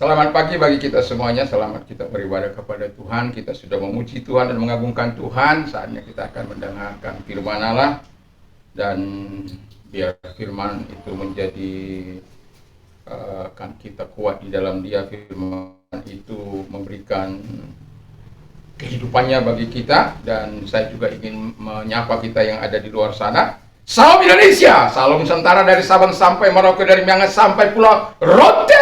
Selamat pagi bagi kita semuanya, selamat kita beribadah kepada Tuhan. Kita sudah memuji Tuhan dan mengagungkan Tuhan. Saatnya kita akan mendengarkan firman Allah. Dan biar firman itu menjadi kan kita kuat di dalam dia. Firman itu memberikan kehidupannya bagi kita. Dan saya juga ingin menyapa kita yang ada di luar sana. Salam Indonesia, salam Nusantara dari Sabang sampai Merauke, dari Miangas sampai Pulau Rote.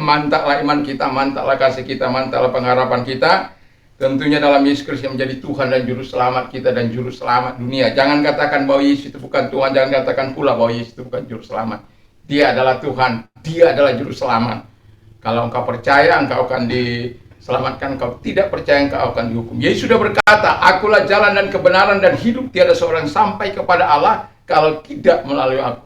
Mantaplah iman kita, mantaplah kasih kita, mantaplah pengharapan kita. Tentunya dalam Yesus Kristus yang menjadi Tuhan dan Juru Selamat kita dan Juru Selamat dunia. Jangan katakan bahwa Yesus itu bukan Tuhan, jangan katakan pula bahwa Yesus itu bukan Juru Selamat. Dia adalah Tuhan, Dia adalah Juru Selamat. Kalau engkau percaya, engkau akan diselamatkan. Engkau tidak percaya, engkau akan dihukum. Yesus sudah berkata, akulah jalan dan kebenaran dan hidup. Tiada seorang sampai kepada Allah kalau tidak melalui aku.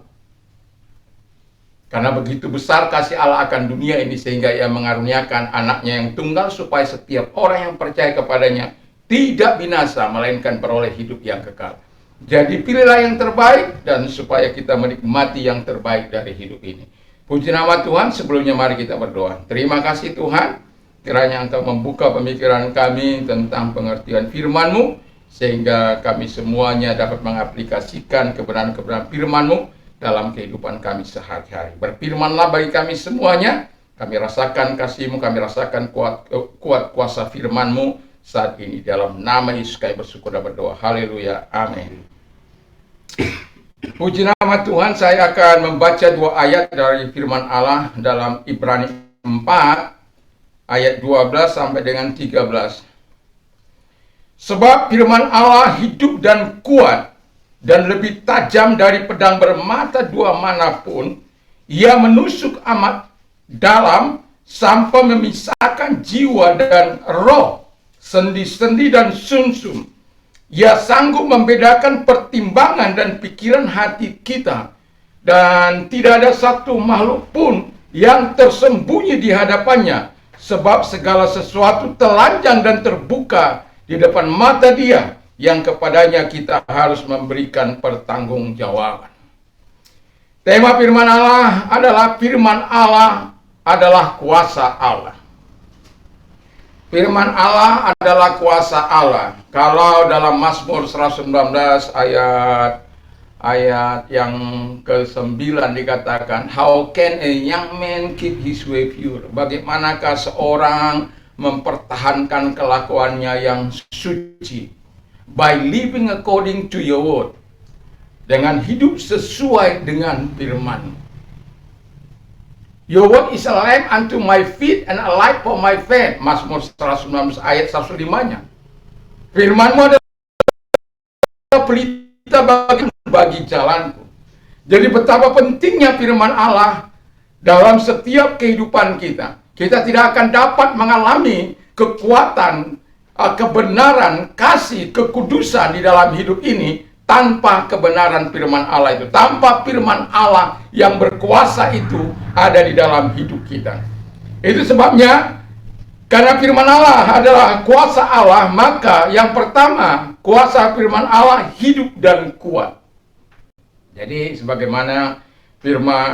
Karena begitu besar kasih Allah akan dunia ini sehingga ia mengaruniakan anaknya yang tunggal supaya setiap orang yang percaya kepadanya tidak binasa melainkan beroleh hidup yang kekal. Jadi pilihlah yang terbaik dan supaya kita menikmati yang terbaik dari hidup ini. Puji nama Tuhan. Sebelumnya mari kita berdoa. Terima kasih Tuhan, kiranya Engkau membuka pemikiran kami tentang pengertian firman-Mu sehingga kami semuanya dapat mengaplikasikan kebenaran-kebenaran firman-Mu dalam kehidupan kami sehari-hari. Berfirmanlah bagi kami semuanya. Kami rasakan kasih-Mu, kami rasakan kuat kuasa firman-Mu saat ini. Dalam nama Yesus kami bersyukur dan berdoa. Haleluya. Amin. Puji nama Tuhan, saya akan membaca dua ayat dari firman Allah dalam Ibrani 4 ayat 12 sampai dengan 13. Sebab firman Allah hidup dan kuat dan lebih tajam dari pedang bermata dua manapun. Ia menusuk amat dalam sampai memisahkan jiwa dan roh, sendi-sendi dan sumsum. Ia sanggup membedakan pertimbangan dan pikiran hati kita. Dan tidak ada satu makhluk pun yang tersembunyi di hadapannya. Sebab segala sesuatu telanjang dan terbuka di depan mata Dia, yang kepadanya kita harus memberikan pertanggungjawaban. Tema firman Allah adalah kuasa Allah. Firman Allah adalah kuasa Allah. Kalau dalam Mazmur 119 ayat yang ke-9 dikatakan, how can a young man keep his way pure? Bagaimanakah seorang mempertahankan kelakuannya yang suci? By living according to your word. Dengan hidup sesuai dengan firman. Your word is a lamp unto my feet and a light for my path. Mazmur 119 ayat 105-nya. Firman-Mu adalah pelita bagi jalanku. Jadi betapa pentingnya firman Allah dalam setiap kehidupan kita. Kita tidak akan dapat mengalami kekuatan, kebenaran, kasih, kekudusan di dalam hidup ini tanpa kebenaran firman Allah itu. Tanpa firman Allah yang berkuasa itu ada di dalam hidup kita. Itu sebabnya, karena firman Allah adalah kuasa Allah, maka yang pertama, kuasa firman Allah hidup dan kuat. Jadi sebagaimana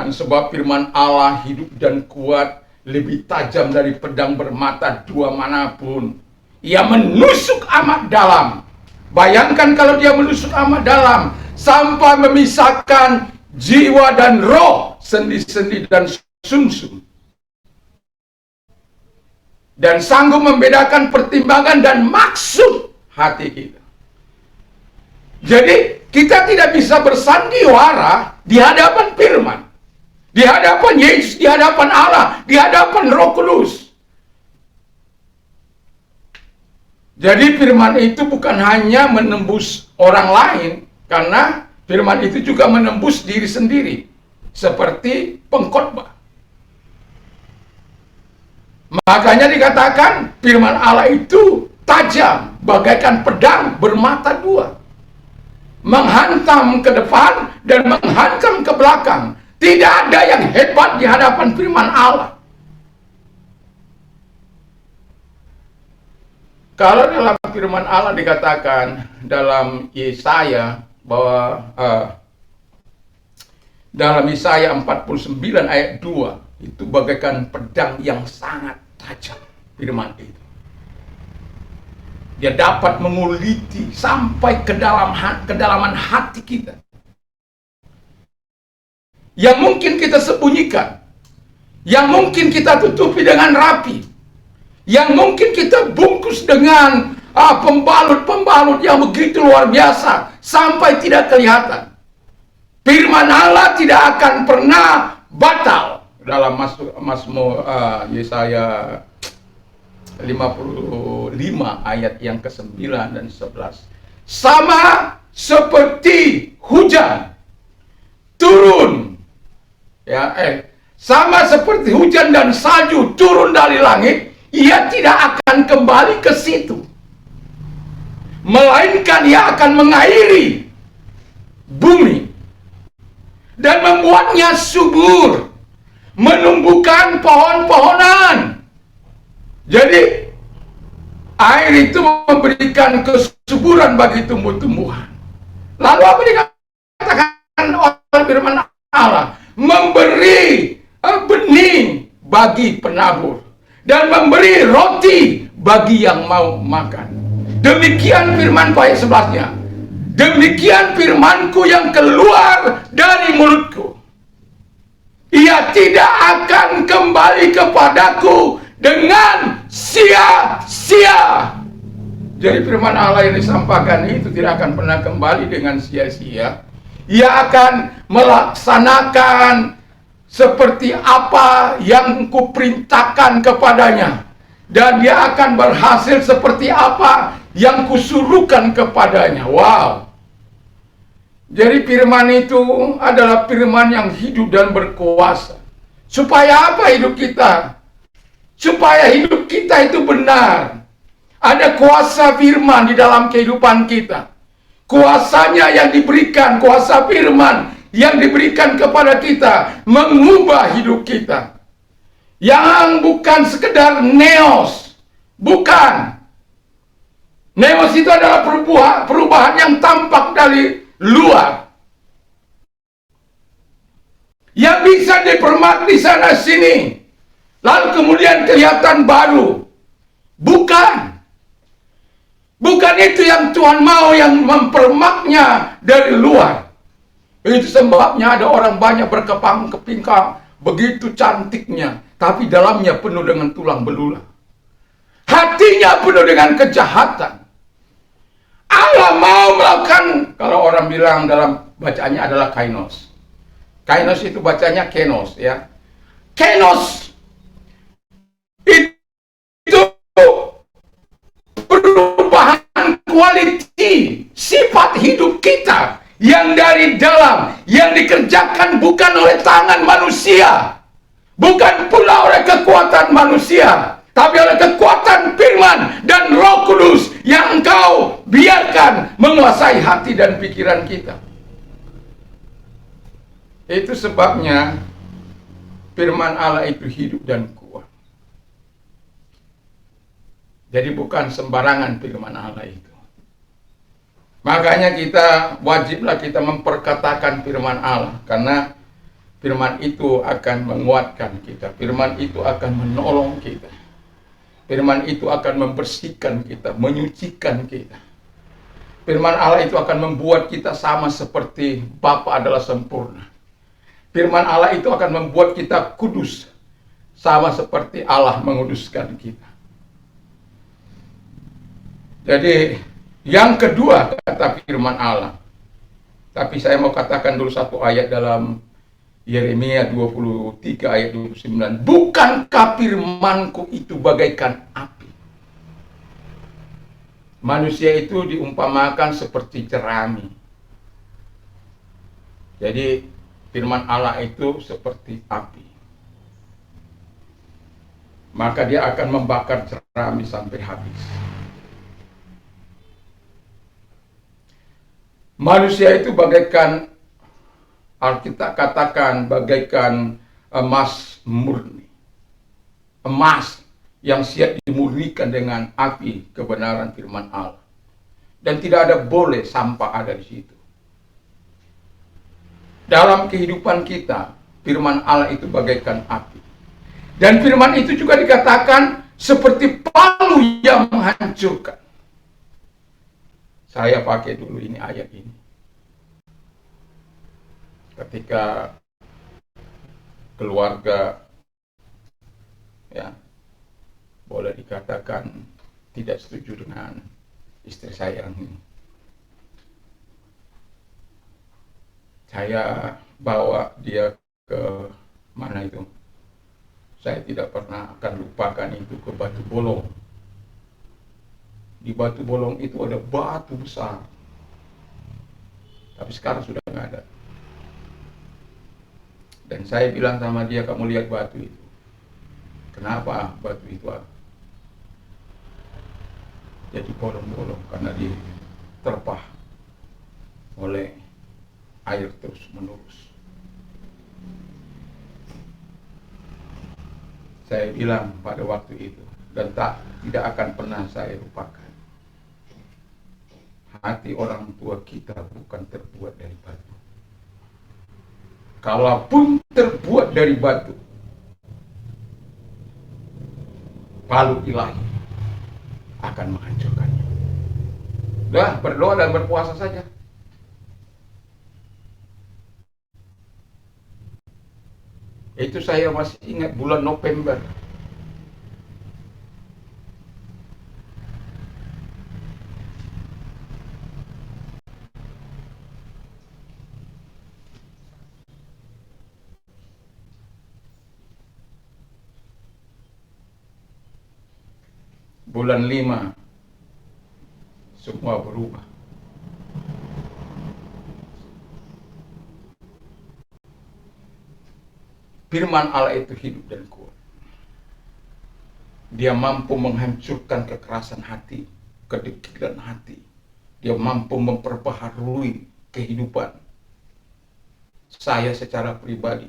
sebab firman Allah hidup dan kuat, lebih tajam dari pedang bermata dua manapun. Ia menusuk amat dalam. Bayangkan kalau dia menusuk amat dalam sampai memisahkan jiwa dan roh, sendi-sendi dan sumsum. Dan sanggup membedakan pertimbangan dan maksud hati kita. Jadi kita tidak bisa bersandiwara di hadapan firman, di hadapan Yesus, di hadapan Allah, di hadapan Roh Kudus. Jadi firman itu bukan hanya menembus orang lain, karena firman itu juga menembus diri sendiri, seperti pengkhotbah. Makanya dikatakan firman Allah itu tajam bagaikan pedang bermata dua, menghantam ke depan dan menghantam ke belakang. Tidak ada yang hebat di hadapan firman Allah. Kalau dalam firman Allah dikatakan dalam Yesaya bahwa dalam Yesaya 49 ayat 2, itu bagaikan pedang yang sangat tajam. Firman itu, dia dapat menguliti sampai ke kedalaman hati kita, yang mungkin kita sembunyikan, yang mungkin kita tutupi dengan rapi, yang mungkin kita bungkus dengan pembalut-pembalut yang begitu luar biasa sampai tidak kelihatan. Firman Allah tidak akan pernah batal. Dalam Mazmur Yesaya 55 ayat yang ke-9 dan 11. Sama seperti hujan turun, sama seperti hujan dan salju turun dari langit, ia tidak akan kembali ke situ, melainkan ia akan mengairi bumi dan membuatnya subur, menumbuhkan pohon-pohonan. Jadi air itu memberikan kesuburan bagi tumbuh-tumbuhan. Lalu apa dikatakan oleh firman Allah? Memberi benih bagi penabur dan memberi roti bagi yang mau makan. Demikian firman ayat 11-nya. Demikian firmanku yang keluar dari mulutku. Ia tidak akan kembali kepadaku dengan sia-sia. Jadi firman Allah yang disampaikan itu tidak akan pernah kembali dengan sia-sia. Ia akan melaksanakan seperti apa yang kuperintahkan kepadanya, dan dia akan berhasil seperti apa yang kusuruhkan kepadanya. Wow. Jadi firman itu adalah firman yang hidup dan berkuasa. Supaya apa hidup kita? Supaya hidup kita itu benar. Ada kuasa firman di dalam kehidupan kita. Kuasanya yang diberikan, kuasa firman yang diberikan kepada kita mengubah hidup kita. Yang bukan sekedar neos. Bukan. Neos itu adalah perubahan yang tampak dari luar, yang bisa dipermak di sana sini, lalu kemudian kelihatan baru. Bukan itu yang Tuhan mau, yang mempermaknya dari luar. Itu sebabnya ada orang banyak berkepang-kepingkang, begitu cantiknya, tapi dalamnya penuh dengan tulang belulang. Hatinya penuh dengan kejahatan. Allah mau melakukan, kalau orang bilang dalam bacaannya adalah kainos. Kainos itu bacanya kenos, ya. Kenos itu perubahan kualiti sifat hidup kita yang dari dalam, yang dikerjakan bukan oleh tangan manusia, bukan pula oleh kekuatan manusia, tapi oleh kekuatan firman dan Roh Kudus yang engkau biarkan menguasai hati dan pikiran kita. Itu sebabnya firman Allah itu hidup dan kuat. Jadi bukan sembarangan firman Allah itu. Makanya wajiblah kita memperkatakan firman Allah, karena firman itu akan menguatkan kita. Firman itu akan menolong kita. Firman itu akan membersihkan kita, menyucikan kita. Firman Allah itu akan membuat kita sama seperti Bapa adalah sempurna. Firman Allah itu akan membuat kita kudus, sama seperti Allah menguduskan kita. Jadi, yang kedua kata firman Allah. Tapi saya mau katakan dulu satu ayat dalam Yeremia 23 ayat 29. Bukankah firmanku itu bagaikan api? Manusia itu diumpamakan seperti jerami. Jadi firman Allah itu seperti api. Maka dia akan membakar jerami sampai habis. Manusia itu bagaikan, Alkitab katakan bagaikan emas murni. Emas yang siap dimurnikan dengan api kebenaran firman Allah. Dan tidak ada boleh sampah ada di situ. Dalam kehidupan kita, firman Allah itu bagaikan api. Dan firman itu juga dikatakan seperti palu yang menghancurkan. Saya pakai dulu ini ayat ini. Ketika keluarga, ya, boleh dikatakan tidak setuju dengan istri saya ini, saya bawa dia ke mana itu? Saya tidak pernah akan lupakan itu, ke Batu Bolong. Di Batu Bolong itu ada batu besar, tapi sekarang sudah nggak ada. Dan saya bilang sama dia, kamu lihat batu itu. Kenapa batu itu jadi bolong-bolong? Karena diterpah oleh air terus menerus. Saya bilang pada waktu itu, dan tidak akan pernah saya lupakan. Hati orang tua kita bukan terbuat dari batu. Kalaupun terbuat dari batu, palu ilahi akan menghancurkannya. Udah, berdoa dan berpuasa saja. Itu saya masih ingat bulan November. Bulan 5 semua berubah. Firman Allah itu hidup dan kuat. Dia mampu menghancurkan kekerasan hati, kedekiran hati. Dia mampu memperbaharui kehidupan saya secara pribadi.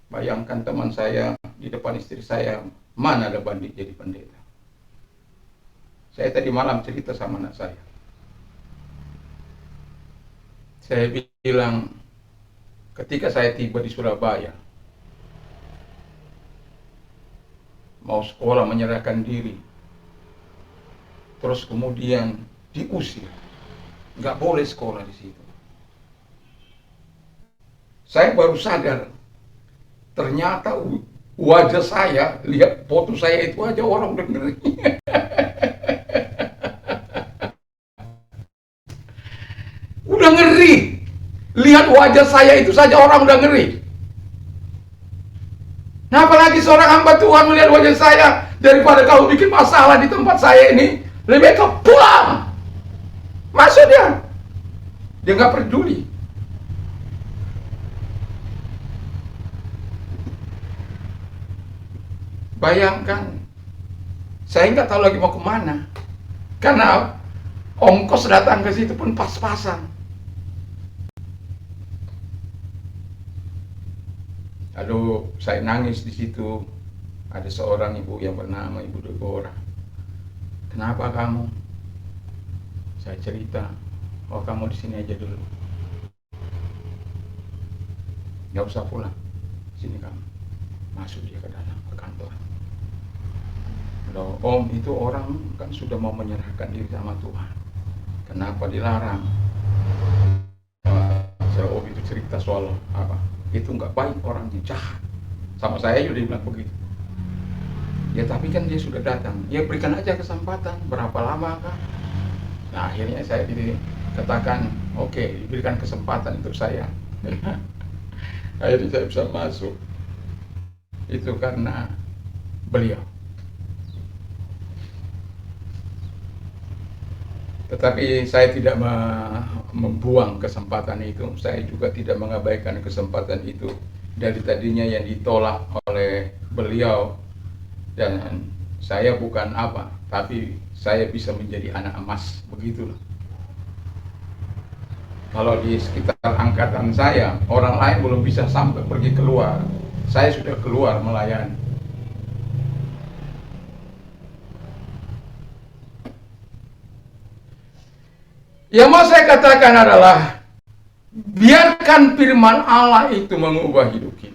Bayangkan teman saya di depan istri saya, mana ada bandit jadi pendeta. Saya tadi malam cerita sama anak saya. Saya bilang, ketika saya tiba di Surabaya, mau sekolah menyerahkan diri, terus kemudian diusir, nggak boleh sekolah di situ. Saya baru sadar, ternyata wajah saya, lihat foto saya itu aja orang udah ngeri. Udah ngeri. Lihat wajah saya itu saja orang udah ngeri. Nah, apalagi seorang hamba Tuhan melihat wajah saya, daripada kau bikin masalah di tempat saya ini, lebih baik kau pulang. Maksudnya, dia nggak peduli. Bayangkan, saya nggak tahu lagi mau kemana, karena ongkos datang ke situ pun pas-pasan. Lalu saya nangis di situ. Ada seorang ibu yang bernama Ibu Deborah. Kenapa kamu? Saya cerita, oh kamu di sini aja dulu, nggak usah pulang, sini kamu. Masuk dia ke dalam ke kantor. Loh, om, itu orang kan sudah mau menyerahkan diri sama Tuhan, kenapa dilarang? Saya, om, itu cerita soal apa? Itu nggak baik, orangnya jahat. Sama saya juga dia bilang begitu. Ya tapi kan dia sudah datang, ya berikan aja kesempatan, berapa lama kan? Nah akhirnya saya dikatakan, oke, diberikan kesempatan untuk saya. Akhirnya saya bisa masuk. Itu karena beliau. Tetapi saya tidak membuang kesempatan itu. Saya juga tidak mengabaikan kesempatan itu. Dari tadinya yang ditolak oleh beliau, dan saya bukan apa, tapi saya bisa menjadi anak emas, begitulah. Kalau di sekitar angkatan saya, orang lain belum bisa sampai pergi keluar, saya sudah keluar melayani. Yang mau saya katakan adalah, biarkan firman Allah itu mengubah hidup kita.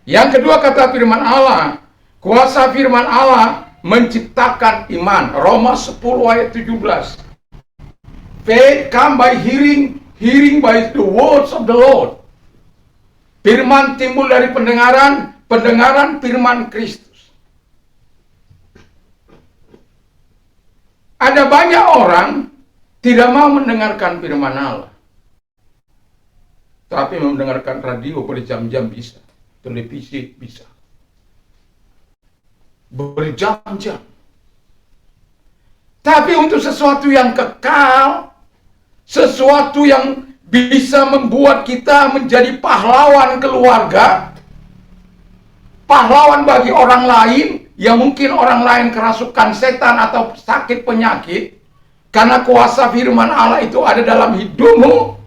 Yang kedua kata firman Allah, kuasa firman Allah menciptakan iman. Roma 10 ayat 17. Faith come by hearing, hearing by the words of the Lord. Firman timbul dari pendengaran, pendengaran firman Kristus. Ada banyak orang tidak mau mendengarkan firman Allah. Tapi mendengarkan radio berjam-jam bisa. Televisi bisa. Berjam-jam. Tapi untuk sesuatu yang kekal, sesuatu yang bisa membuat kita menjadi pahlawan keluarga, pahlawan bagi orang lain, yang mungkin orang lain kerasukan setan atau sakit penyakit, karena kuasa firman Allah itu ada dalam hidupmu,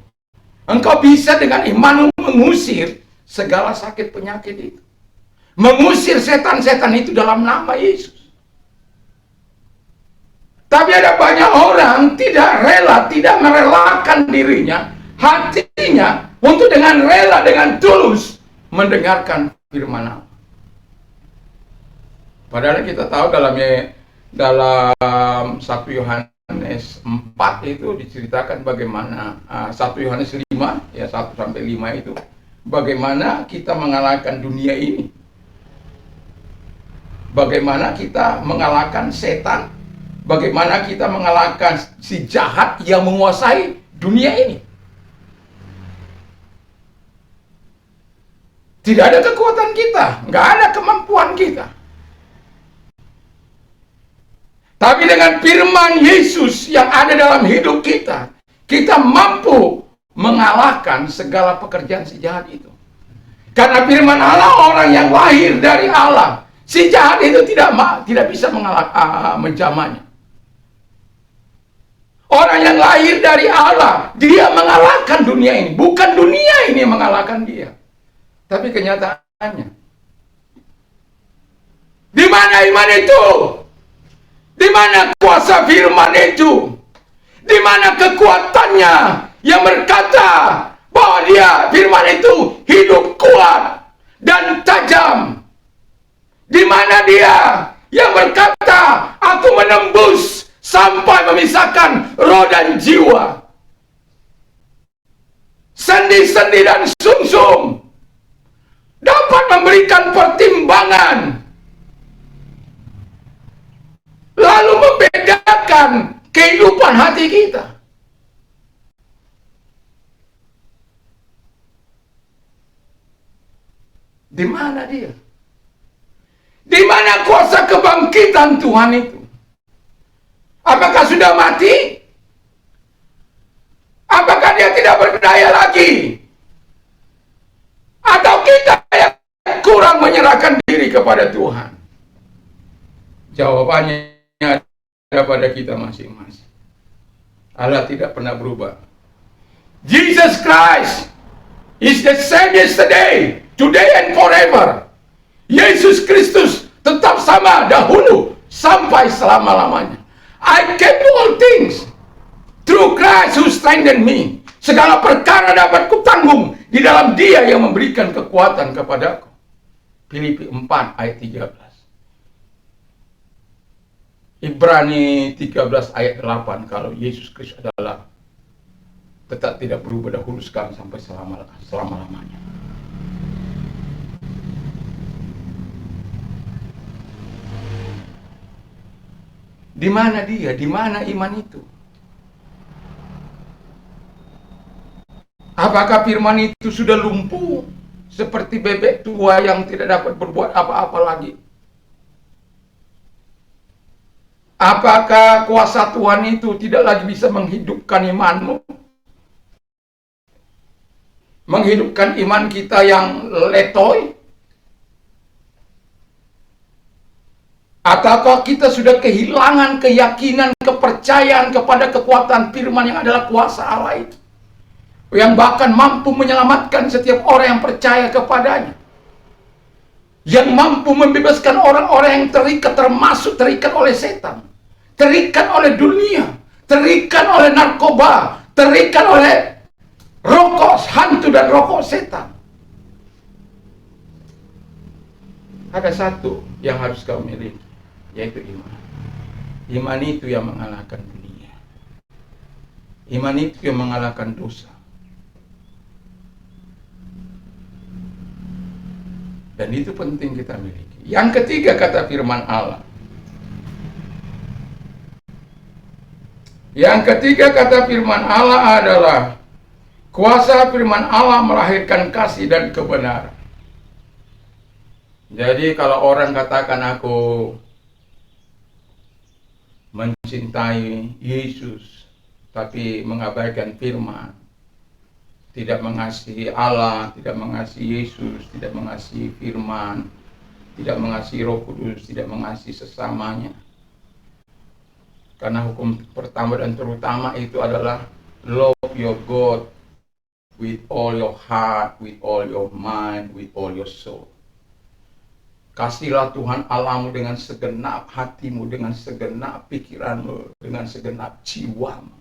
engkau bisa dengan imanmu mengusir segala sakit penyakit itu. Mengusir setan-setan itu dalam nama Yesus. Tapi ada banyak orang tidak rela, tidak merelakan dirinya, hatinya, untuk dengan rela, dengan tulus mendengarkan firman Allah. Padahal kita tahu dalam 1 Yohanes 4 itu diceritakan bagaimana 1 Yohanes 5 ya 1 sampai 5 itu bagaimana kita mengalahkan dunia ini. Bagaimana kita mengalahkan setan, bagaimana kita mengalahkan si jahat yang menguasai dunia ini. Tidak ada kekuatan kita, nggak ada kemampuan kita. Tapi dengan firman Yesus yang ada dalam hidup kita, kita mampu mengalahkan segala pekerjaan si jahat itu. Karena firman Allah, orang yang lahir dari Allah, si jahat itu tidak bisa menjamahnya. Orang yang lahir dari Allah, dia mengalahkan dunia ini. Bukan dunia ini yang mengalahkan dia. Tapi kenyataannya, di mana iman itu? Di mana kuasa firman itu? Di mana kekuatannya yang berkata bahwa dia, firman itu hidup kuat dan tajam? Di mana dia yang berkata, aku menembus sampai memisahkan roh dan jiwa, sendi-sendi dan sumsum, dapat memberikan pertimbangan, lalu membedakan kehidupan hati kita. Di mana dia? Di mana kuasa kebangkitan Tuhan itu? Apakah sudah mati? Apakah dia tidak berdaya lagi? Atau kita yang kurang menyerahkan diri kepada Tuhan? Jawabannya ada pada kita masing-masing. Allah tidak pernah berubah. Jesus Christ is the same yesterday, today and forever. Yesus Kristus tetap sama dahulu sampai selama-lamanya. I can do all things through Christ who strengthened me. Segala perkara dapat kutanggung di dalam Dia yang memberikan kekuatan kepadaku. Filipi 4 ayat 13. Ibrani 13 ayat 8, kalau Yesus Kristus adalah tetap tidak berubah dahulu, sekarang sampai selama-lamanya. Di mana dia? Di mana iman itu? Apakah firman itu sudah lumpuh seperti bebek tua yang tidak dapat berbuat apa-apa lagi? Apakah kuasa Tuhan itu tidak lagi bisa menghidupkan imanmu? Menghidupkan iman kita yang letoy? Ataukah kita sudah kehilangan keyakinan, kepercayaan kepada kekuatan firman yang adalah kuasa Allah itu, yang bahkan mampu menyelamatkan setiap orang yang percaya kepadanya, yang mampu membebaskan orang-orang yang terikat, termasuk terikat oleh setan, terikat oleh dunia, terikat oleh narkoba, terikat oleh rokok hantu dan rokok setan. Ada satu yang harus kau miliki, yaitu iman. Iman itu yang mengalahkan dunia. Iman itu yang mengalahkan dosa. Dan itu penting kita miliki. Yang ketiga kata firman Allah. Yang ketiga kata firman Allah adalah kuasa firman Allah melahirkan kasih dan kebenaran. Jadi kalau orang katakan aku mencintai Yesus tapi mengabaikan firman, tidak mengasihi Allah, tidak mengasihi Yesus, tidak mengasihi firman, tidak mengasihi Roh Kudus, tidak mengasihi sesamanya. Karena hukum pertama dan terutama itu adalah love your God with all your heart, with all your mind, with all your soul. Kasihlah Tuhan Allahmu dengan segenap hatimu, dengan segenap pikiranmu, dengan segenap jiwamu.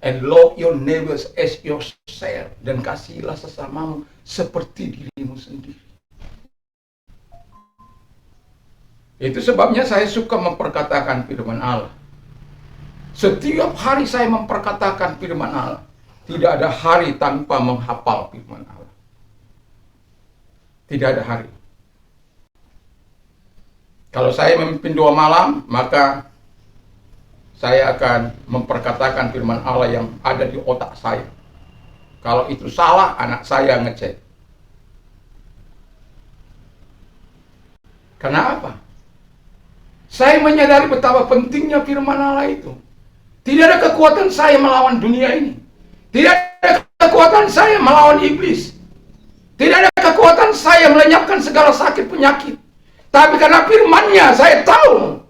And love your neighbors as yourself. Dan kasihilah sesamamu seperti dirimu sendiri. Itu sebabnya saya suka memperkatakan firman Allah. Setiap hari saya memperkatakan firman Allah. Tidak ada hari tanpa menghafal firman Allah. Tidak ada hari. Kalau saya memimpin 2 malam, maka saya akan memperkatakan firman Allah yang ada di otak saya. Kalau itu salah, anak saya ngecek. Kenapa? Saya menyadari betapa pentingnya firman Allah itu. Tidak ada kekuatan saya melawan dunia ini. Tidak ada kekuatan saya melawan iblis. Tidak ada kekuatan saya melenyapkan segala sakit penyakit. Tapi karena firman-Nya saya tahu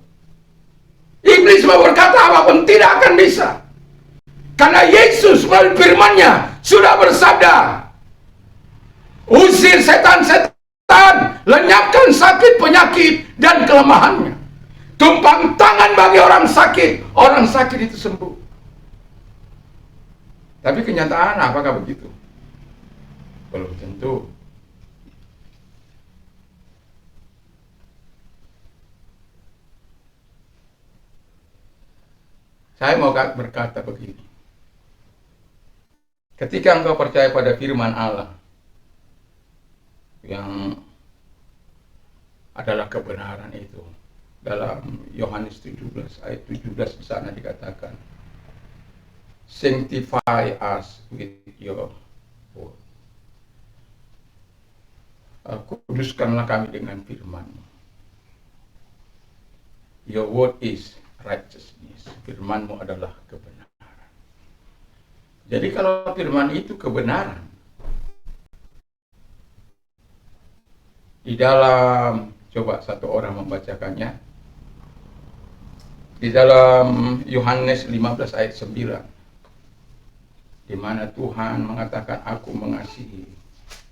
iblis mau berkata apapun tidak akan bisa. Karena Yesus melalui firman-Nya sudah bersabda, usir setan-setan, lenyapkan sakit penyakit dan kelemahannya. Tumpang tangan bagi orang sakit itu sembuh. Tapi kenyataan apakah begitu? Belum tentu. Saya mau berkata begini. Ketika engkau percaya pada firman Allah yang adalah kebenaran itu, dalam Yohanes 17 ayat 17 di sana dikatakan, sanctify us with your word. Kuduskanlah kami dengan firman-Mu. Your word is righteousness. Firman-Mu adalah kebenaran. Jadi kalau firman itu kebenaran, di dalam, coba satu orang membacakannya, di dalam Yohanes 15 ayat 9, di mana Tuhan mengatakan, aku mengasihi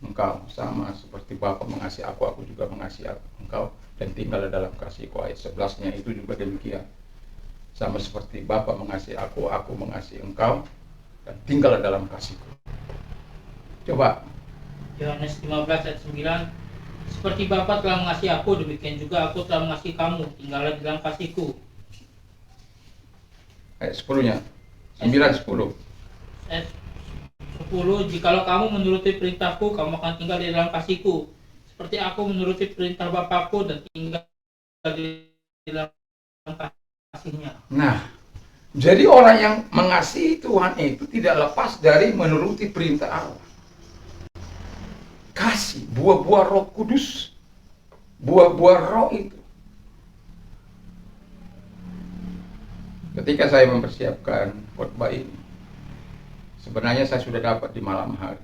engkau sama seperti Bapa mengasihi aku juga mengasihi engkau, dan tinggal dalam kasihku. Ayat 11-nya itu juga demikian. Sama seperti Bapa mengasihi aku mengasihi engkau, dan tinggal dalam kasihku. Coba. Yohanes 15 ayat 9, seperti Bapa telah mengasihi aku, demikian juga aku telah mengasihi kamu, tinggallah dalam kasihku. Ayat 10-nya. 9-10. Ayat 10, jikalau kamu menuruti perintahku, kamu akan tinggal di dalam kasihku, seperti aku menuruti perintah Bapakku dan tinggal di dalam kasihnya. Nah, jadi orang yang mengasihi Tuhan itu tidak lepas dari menuruti perintah Allah. Kasih, buah-buah Roh Kudus, buah-buah Roh itu. Ketika saya mempersiapkan khotbah ini, sebenarnya saya sudah dapat di malam hari.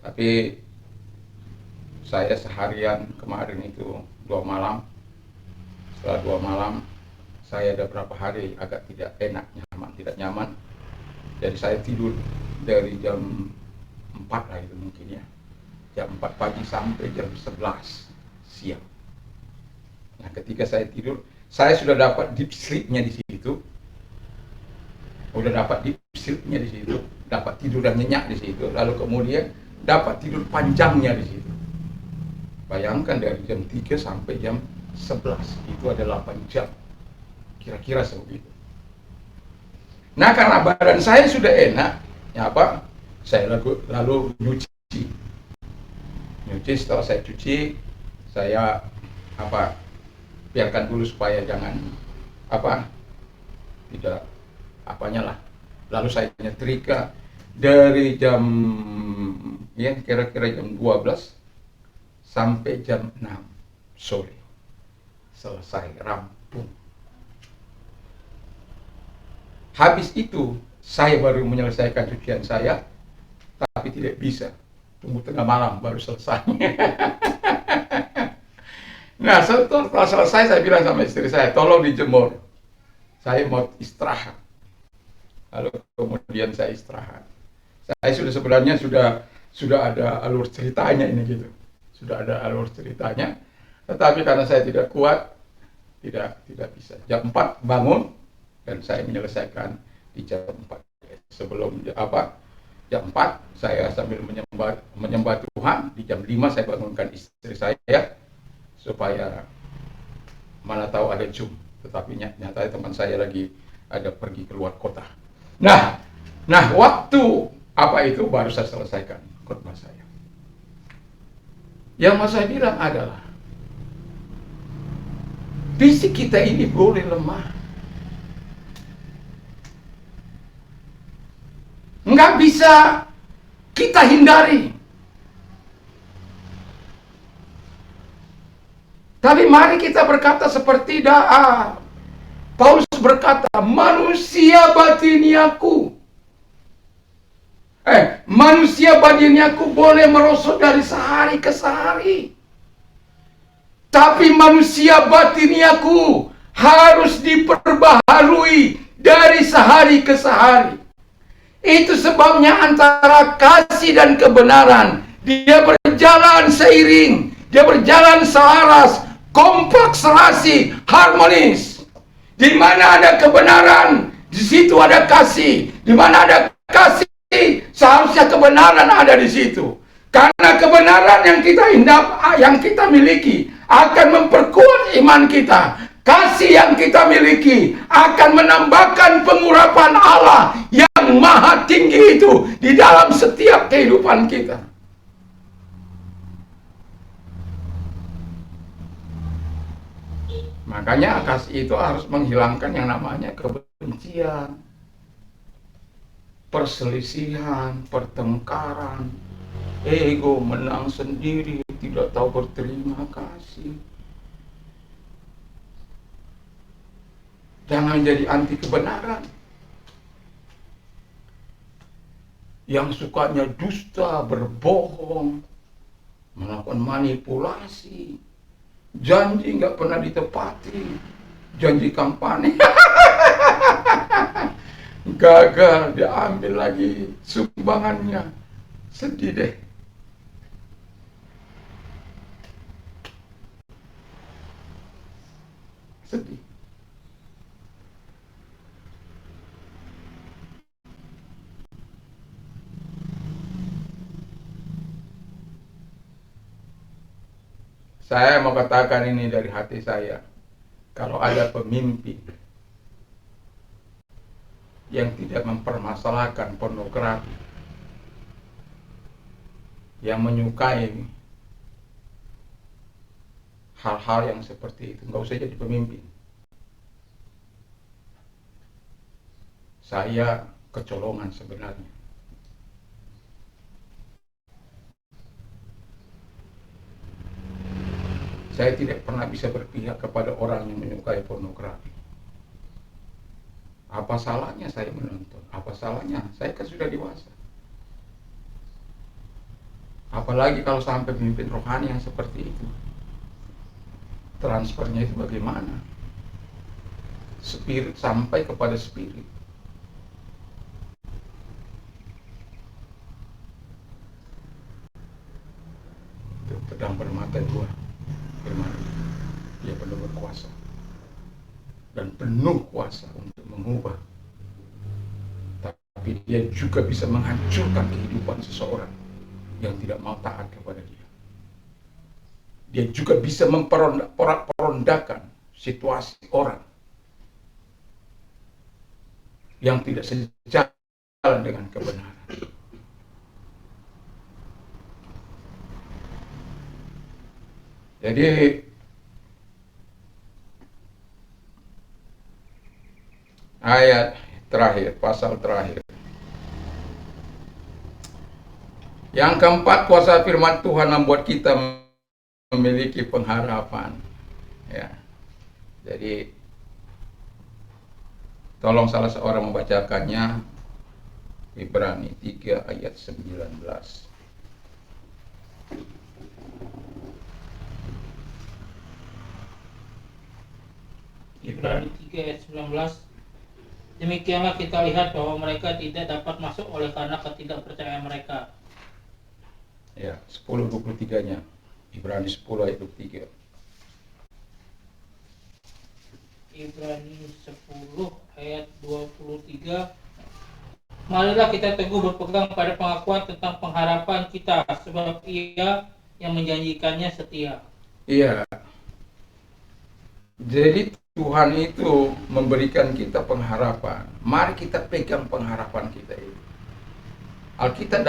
Tapi saya seharian kemarin itu 2 malam. Setelah 2 malam, saya ada berapa hari agak tidak enak, tidak nyaman. Jadi saya tidur dari jam 4 lah itu mungkin ya. Jam 4 pagi sampai jam 11 siang. Nah, ketika saya tidur, saya sudah dapat deep sleep-nya di situ. Udah dapat deep sleep-nya di situ, dapat tidur dan nyenyak di situ. Lalu kemudian dapat tidur panjangnya di situ. Bayangkan dari jam 3 sampai jam 11, itu ada 8 jam. Kira-kira seperti itu. Nah, karena badan saya sudah enak, ya apa? Saya lalu nyuci. Setelah saya cuci, saya apa? Biarkan dulu supaya jangan apa? Tidak apanya lah. Lalu saya nyetrika dari jam ya kira-kira jam 12 sampai jam 6 sore. Selesai rampung. Habis itu saya baru menyelesaikan cucian saya, tapi tidak bisa. Tunggu tengah malam baru selesai. Nah, setelah selesai saya bilang sama istri saya, tolong dijemur. Saya mau istirahat. Lalu kemudian saya istirahat. Saya sebenarnya sudah ada alur ceritanya ini gitu. Sudah ada alur ceritanya. Tetapi karena saya tidak kuat, tidak bisa. Jam 4 bangun dan saya menyelesaikan di jam 4. Sebelum jam 4 saya sambil menyembah Tuhan. Di jam 5 saya bangunkan istri saya supaya mana tahu ada Zoom. Tetapi nyatanya teman saya lagi ada pergi keluar kota. Nah waktu itu baru saya selesaikan khotbah saya. Yang mau saya bilang adalah fisik kita ini boleh lemah, nggak bisa kita hindari. Tapi mari kita berkata seperti Paulus berkata, manusia batiniaku. Manusia batiniaku boleh merosot dari sehari ke sehari. Tapi manusia batiniaku harus diperbaharui dari sehari ke sehari. Itu sebabnya antara kasih dan kebenaran, dia berjalan seiring, dia berjalan selaras, kompleks, serasi, harmonis. Di mana ada kebenaran, di situ ada kasih. Di mana ada kasih, seharusnya kebenaran ada di situ. Karena kebenaran yang kita miliki akan memperkuat iman kita. Kasih yang kita miliki akan menambahkan pengurapan Allah yang maha tinggi itu di dalam setiap kehidupan kita. Makanya kasih itu harus menghilangkan yang namanya kebencian, perselisihan, pertengkaran, ego, menang sendiri, tidak tahu berterima kasih. Jangan jadi anti kebenaran. Yang sukanya dusta, berbohong, melakukan manipulasi, janji nggak pernah ditepati, janji kampanye gagal, diambil lagi sumbangannya. Sedih deh. Sedih. Saya mau katakan ini dari hati saya. Kalau ada pemimpin yang tidak mempermasalahkan pornografi, yang menyukai hal-hal yang seperti itu, nggak usah jadi pemimpin. Saya kecolongan sebenarnya. Saya tidak pernah bisa berpihak kepada orang yang menyukai pornografi. Apa salahnya saya menonton? Apa salahnya? Saya kan sudah dewasa. Apalagi kalau sampai pemimpin rohani yang seperti itu. Transfernya itu bagaimana? Spirit sampai kepada spirit. Itu pedang bermata dua. Firman dia penuh berkuasa dan penuh kuasa untuk mengubah, tapi dia juga bisa menghancurkan kehidupan seseorang yang tidak mau taat kepada dia. dia juga bisa memperondakan situasi orang yang tidak sejalan dengan kebenaran. Jadi ayat terakhir, pasal terakhir. Yang keempat, kuasa firman Tuhan membuat kita memiliki pengharapan. Ya. Jadi tolong salah seorang membacakannya, Ibrani 3 ayat 19. Ibrani 3 ayat 19. Demikianlah kita lihat bahwa mereka tidak dapat masuk oleh karena ketidakpercayaan mereka. Ya, 10:23-nya. Ibrani 10 ayat 23. Ibrani 10 ayat 23. Marilah kita teguh berpegang pada pengakuan tentang pengharapan kita, sebab Ia yang menjanjikannya setia. Iya. Jadi Tuhan itu memberikan kita pengharapan. Mari kita pegang pengharapan kita ini. Alkitab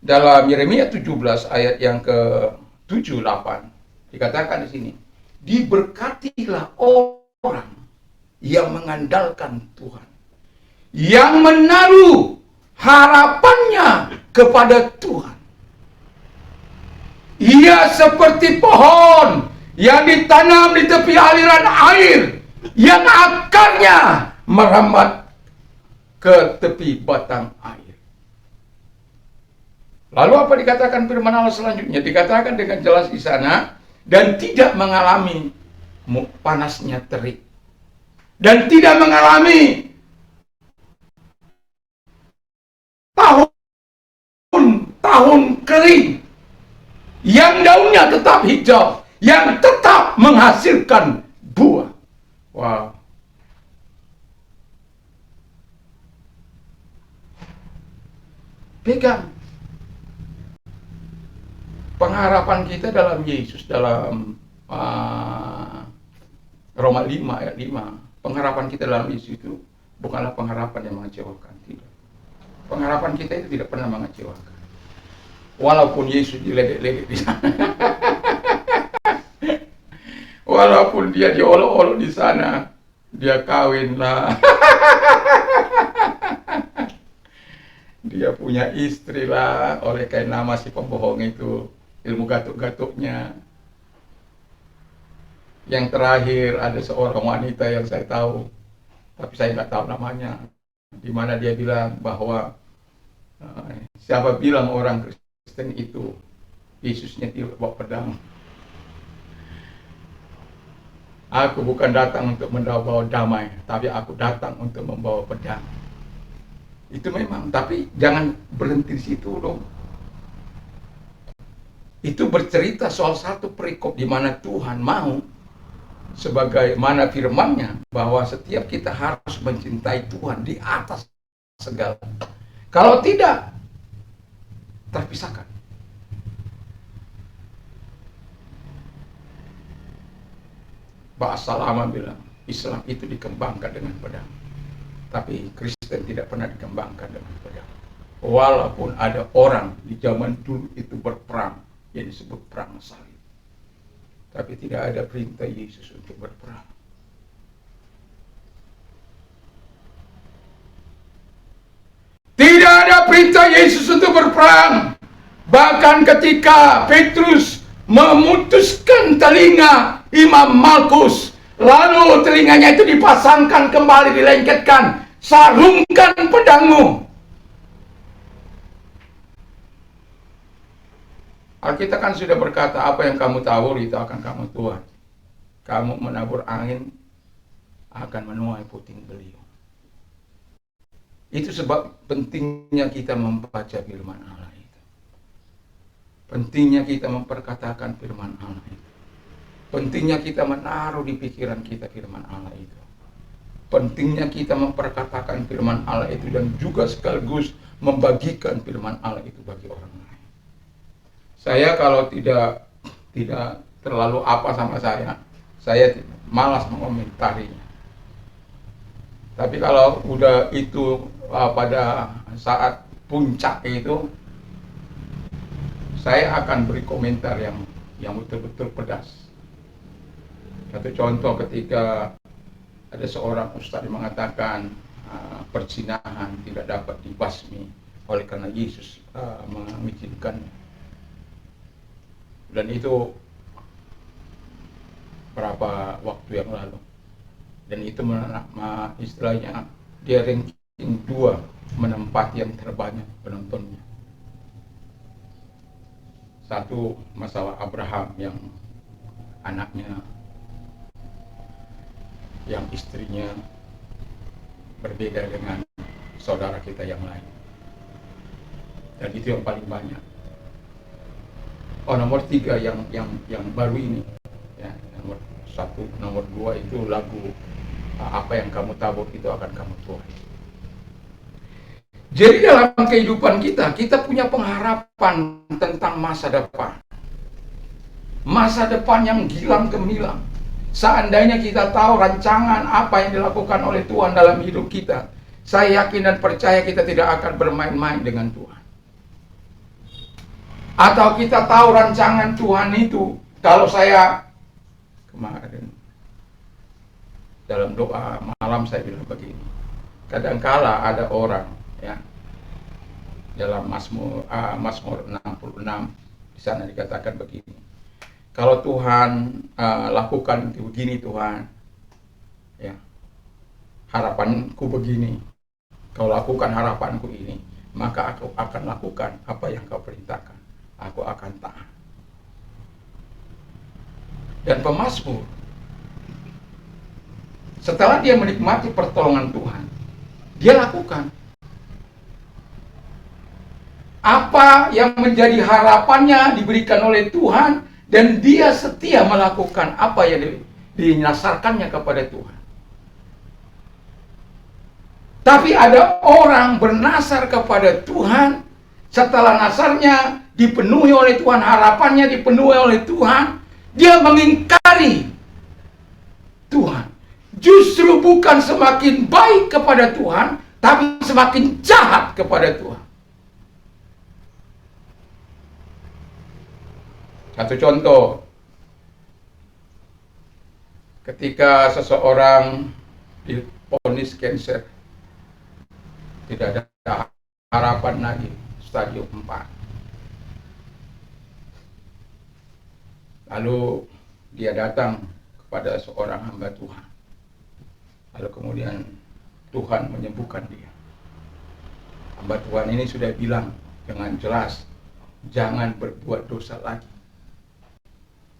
dalam Yeremia 17 ayat yang ke-7, 8 dikatakan di sini, diberkatilah orang yang mengandalkan Tuhan, yang menaruh harapannya kepada Tuhan. Ia seperti pohon yang ditanam di tepi aliran air, yang akarnya merambat ke tepi batang air. Lalu apa dikatakan firman Allah selanjutnya? Dikatakan dengan jelas di sana, dan tidak mengalami panasnya terik, dan tidak mengalami tahun kering, yang daunnya tetap hijau, yang tetap menghasilkan buah. Wow. Pegang pengharapan kita dalam Yesus, dalam Roma 5 ayat 5. Pengharapan kita dalam Yesus itu bukanlah pengharapan yang mengecewakan, tidak. Pengharapan kita itu tidak pernah mengecewakan. Walaupun Yesus diledek-ledek di sana. Walaupun dia diolok-olok di sana, dia kawin lah. Dia punya istri lah, oleh karena nama si pembohong itu, ilmu gatuk-gatuknya. Yang terakhir ada seorang wanita yang saya tahu, tapi saya nggak tahu namanya, di mana dia bilang bahwa siapa bilang orang Kristen itu Yesusnya tidak bawa pedang. Aku bukan datang untuk membawa damai, tapi aku datang untuk membawa pedang. Itu memang, tapi jangan berhenti di situ dong. Itu bercerita soal satu perikop di mana Tuhan mau, sebagaimana firman-Nya, bahwa setiap kita harus mencintai Tuhan di atas segala. Kalau tidak, terpisahkan. Bahasa lama bilang, Islam itu dikembangkan dengan pedang. Tapi Kristen tidak pernah dikembangkan dengan pedang. Walaupun ada orang di zaman dulu itu berperang, yang disebut perang salib. Tapi tidak ada perintah Yesus untuk berperang. Tidak ada perintah Yesus untuk berperang. Bahkan ketika Petrus memutuskan telinga Imam Malkus, lalu telinganya itu dipasangkan kembali, dilengketkan, sarungkan pedangmu. Alkitab kan sudah berkata, apa yang kamu tabur itu akan kamu tuai. Kamu menabur angin akan menuai puting beliung. Itu sebab pentingnya kita membaca firman Allah itu. Pentingnya kita memperkatakan firman Allah itu. Pentingnya kita menaruh di pikiran kita firman Allah itu. Pentingnya kita memperkatakan firman Allah itu dan juga sekaligus membagikan firman Allah itu bagi orang lain. Saya kalau tidak terlalu apa sama saya malas mengomentarinya. Tapi kalau udah itu pada saat puncak itu, saya akan beri komentar yang betul-betul pedas. Satu contoh, ketika ada seorang ustadz yang mengatakan perzinahan tidak dapat dibasmi oleh karena Yesus mengizinkannya. Dan itu berapa waktu yang lalu. Dan itu istilahnya dia ranking 2 menempati yang terbanyak penontonnya. Satu, masalah Abraham yang anaknya, yang istrinya berbeda dengan saudara kita yang lain. Dan itu yang paling banyak. Oh, nomor 3 yang baru ini. Ya, nomor 1, nomor 2 itu lagu apa yang kamu tabur itu akan kamu tuai. Jadi dalam kehidupan kita punya pengharapan tentang masa depan. Masa depan yang gilang gemilang. Seandainya kita tahu rancangan apa yang dilakukan oleh Tuhan dalam hidup kita, saya yakin dan percaya kita tidak akan bermain-main dengan Tuhan. Atau kita tahu rancangan Tuhan itu, kalau saya kemarin dalam doa malam saya bilang begini, kadangkala ada orang ya dalam Mazmur 66 di sana dikatakan begini, kalau Tuhan lakukan itu begini Tuhan, ya harapanku begini, kau lakukan harapanku ini, maka aku akan lakukan apa yang kau perintahkan, aku akan taat. Dan pemazmur, setelah dia menikmati pertolongan Tuhan, dia lakukan apa yang menjadi harapannya diberikan oleh Tuhan, dan dia setia melakukan apa yang dinasarkannya kepada Tuhan. Tapi ada orang bernasar kepada Tuhan, setelah nasarnya dipenuhi oleh Tuhan, harapannya dipenuhi oleh Tuhan, dia mengingkari Tuhan. Justru bukan semakin baik kepada Tuhan, tapi semakin jahat kepada Tuhan. Satu contoh, ketika seseorang divonis kanker, tidak ada harapan lagi, stadium 4. Lalu dia datang kepada seorang hamba Tuhan. Lalu kemudian Tuhan menyembuhkan dia. Hamba Tuhan ini sudah bilang dengan jelas, jangan berbuat dosa lagi.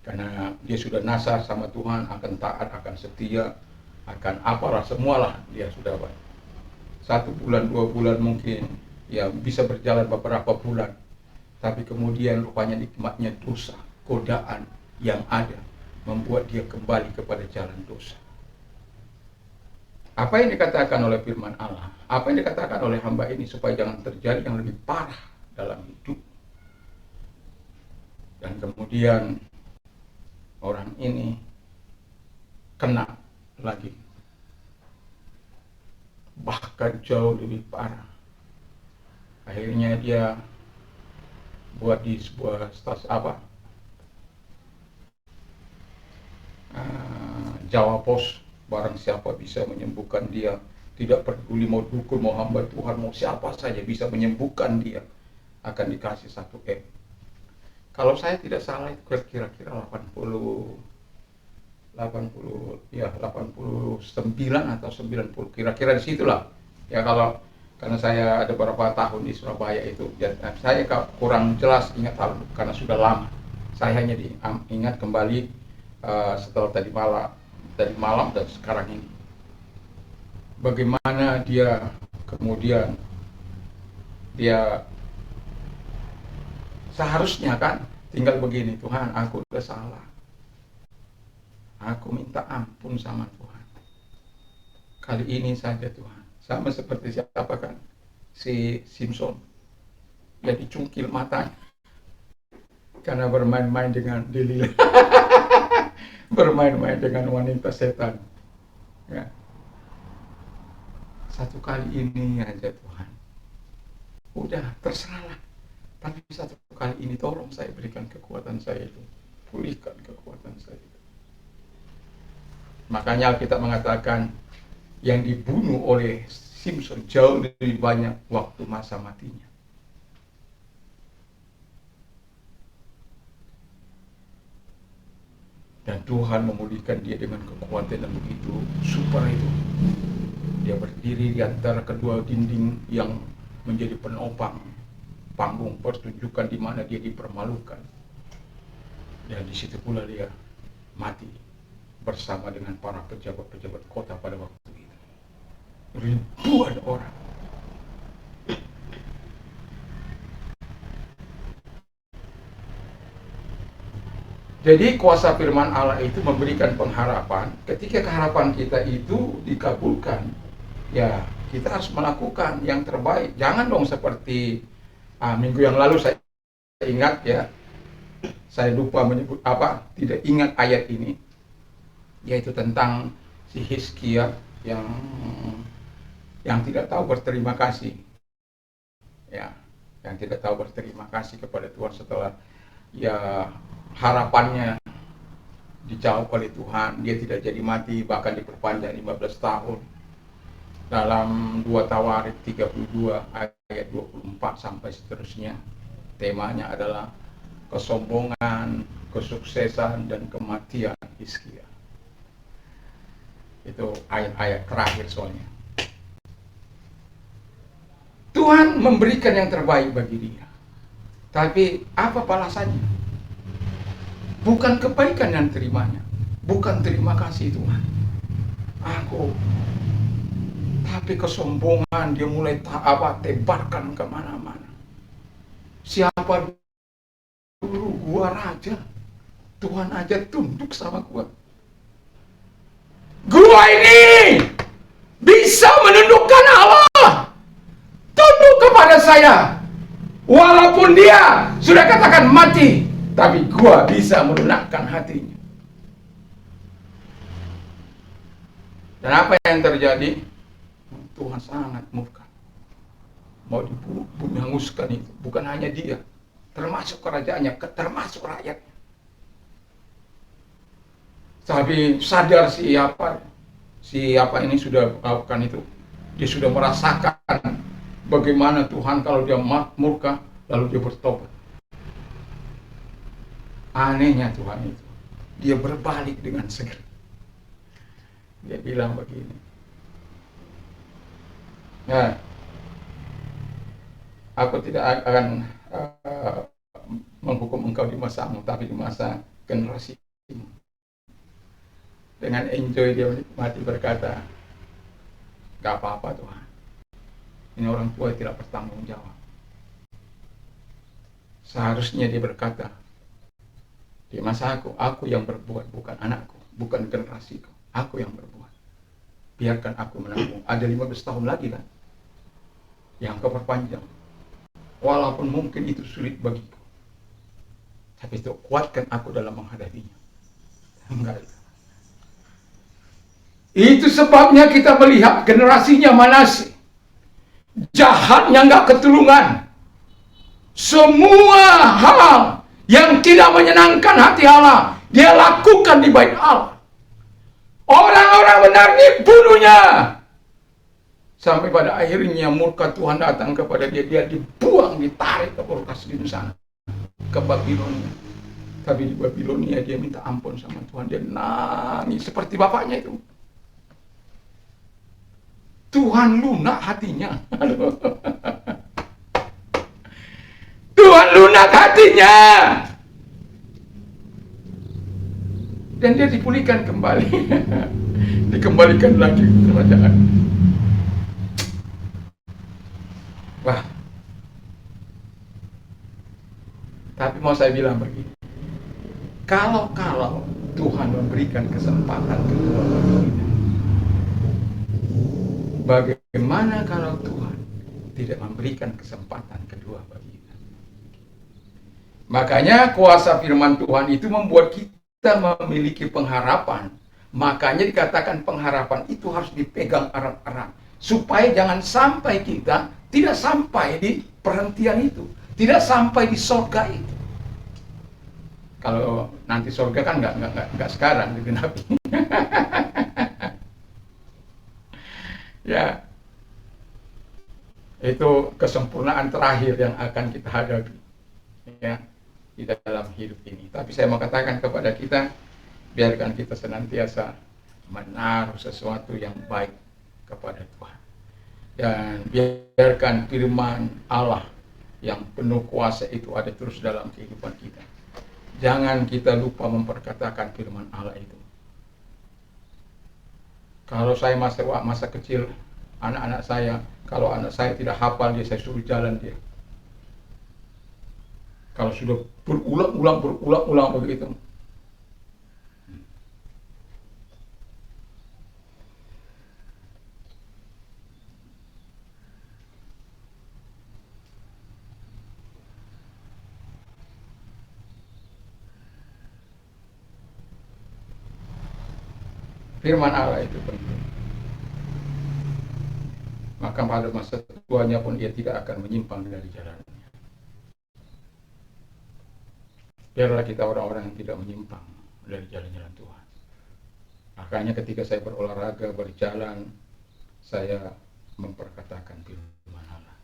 Karena dia sudah nasar sama Tuhan, akan taat, akan setia, akan apalah, semualah dia sudah baik. 1 bulan, 2 bulan mungkin, ya bisa berjalan beberapa bulan. Tapi kemudian rupanya nikmatnya dosa, godaan yang ada, membuat dia kembali kepada jalan dosa. Apa yang dikatakan oleh firman Allah, apa yang dikatakan oleh hamba ini, supaya jangan terjadi yang lebih parah dalam hidup. Dan kemudian orang ini kena lagi, bahkan jauh lebih parah. Akhirnya dia buat di sebuah Jawa Pos, barang siapa bisa menyembuhkan dia, tidak peduli mau dukun, mau hamba Tuhan, mau siapa saja bisa menyembuhkan dia, akan dikasih 1 M. Kalau saya tidak salah itu kira-kira 89 atau 90, kira-kira di situlah. Ya karena saya ada beberapa tahun di Surabaya itu, saya kurang jelas ingat tahun karena sudah lama. Saya hanya ingat kembali setelah tadi malam dan sekarang ini. Bagaimana dia kemudian seharusnya kan tinggal begini, Tuhan aku udah salah, aku minta ampun sama Tuhan, kali ini saja Tuhan. Sama seperti siapa kan, si Simpson, dia dicungkil matanya, Karena bermain-main dengan Delilah. Bermain-main dengan wanita setan. Ya. Satu kali ini aja Tuhan. Udah, terserahlah. Tapi satu kali ini tolong saya berikan kekuatan saya itu. Pulihkan kekuatan saya itu. Makanya kita mengatakan yang dibunuh oleh Simpson jauh lebih banyak waktu masa matinya. Dan Tuhan memulihkan dia dengan kekuatan yang begitu super itu. Dia berdiri di antara kedua dinding yang menjadi penopang panggung pertunjukan di mana dia dipermalukan. Dan di situ pula dia mati bersama dengan para pejabat-pejabat kota pada waktu itu. Ribuan orang. Jadi kuasa firman Allah itu memberikan pengharapan. Ketika keharapan kita itu dikabulkan, ya kita harus melakukan yang terbaik. Jangan dong seperti minggu yang lalu saya ingat ya, saya lupa menyebut apa, tidak ingat ayat ini, yaitu tentang si Hizkia yang tidak tahu berterima kasih, ya, yang tidak tahu berterima kasih kepada Tuhan setelah ya harapannya dijawab oleh Tuhan, dia tidak jadi mati, bahkan diperpanjang 15 tahun. Dalam 2 Tawarik 32 ayat 24 sampai seterusnya, temanya adalah kesombongan, kesuksesan, dan kematian Hizkia. Itu ayat-ayat terakhir soalnya. Tuhan memberikan yang terbaik bagi dia. Tapi apa balasannya? Bukan kebaikan yang terimanya, bukan terima kasih Tuhan, tapi kesombongan dia mulai tebarkan kemana-mana. Siapa dulu gua raja, Tuhan aja tunduk sama gua. Gua ini bisa menundukkan Allah, tunduk kepada saya, walaupun dia sudah katakan mati. Tapi gua bisa melunakkan hatinya. Dan apa yang terjadi? Tuhan sangat murka. Mau dihanguskan itu. Bukan hanya dia, termasuk kerajaannya, termasuk rakyatnya. Tapi sadar siapa ini sudah melakukan itu. Dia sudah merasakan bagaimana Tuhan kalau dia murka, lalu dia bertobat. Anehnya Tuhan itu, dia berbalik dengan segera. Dia bilang begini, nah, aku tidak akan menghukum engkau di masamu, tapi di masa generasimu. Dengan enjoy dia menikmati, berkata, gak apa-apa Tuhan, ini orang tua tidak bertanggung jawab. Seharusnya dia berkata, di masa aku yang berbuat, bukan anakku, bukan generasiku, aku yang berbuat. Biarkan aku menanggung. Ada 15 tahun lagi kan, yang kau perpanjang. Walaupun mungkin itu sulit bagiku, tapi itu kuatkan aku dalam menghadapinya. Enggak. Itu sebabnya kita melihat generasinya Manasye, jahatnya enggak ketulungan. Semua hal yang tidak menyenangkan hati Allah, dia lakukan di bait Allah. Orang-orang benar dibunuhnya. Sampai pada akhirnya murka Tuhan datang kepada dia, dia dibuang, ditarik ke Kasdim sana, ke Babilonia. Tapi di Babilonia dia minta ampun sama Tuhan, dia nangis seperti bapaknya itu. Tuhan lunak hatinya. Tuhan lunak hatinya. Dan dia dipulihkan kembali. Dikembalikan lagi ke kerajaan. Wah. Tapi mau saya bilang begini. Kalau Tuhan memberikan kesempatan kedua bagi kita, bagaimana kalau Tuhan tidak memberikan kesempatan kedua bagi kita? Makanya kuasa firman Tuhan itu membuat kita memiliki pengharapan. Makanya dikatakan pengharapan itu harus dipegang erat-erat. Supaya jangan sampai kita tidak sampai di perhentian itu. Tidak sampai di surga itu. Kalau nanti surga kan nggak sekarang digenapi. Ya, itu kesempurnaan terakhir yang akan kita hadapi, ya, di dalam hidup ini. Tapi saya mau katakan kepada kita, biarkan kita senantiasa menaruh sesuatu yang baik kepada Tuhan, dan biarkan firman Allah yang penuh kuasa itu ada terus dalam kehidupan kita. Jangan kita lupa memperkatakan firman Allah itu. Kalau saya masa kecil, anak-anak saya, kalau anak saya tidak hafal dia, saya suruh jalan dia. Kalau sudah berulang-ulang begitu. Firman Allah itu penting. Maka pada masa tuanya pun ia tidak akan menyimpang dari jalannya. Biarlah kita orang-orang yang tidak menyimpang dari jalan-jalan Tuhan. Makanya ketika saya berolahraga, berjalan, saya memperkatakan firman Allah.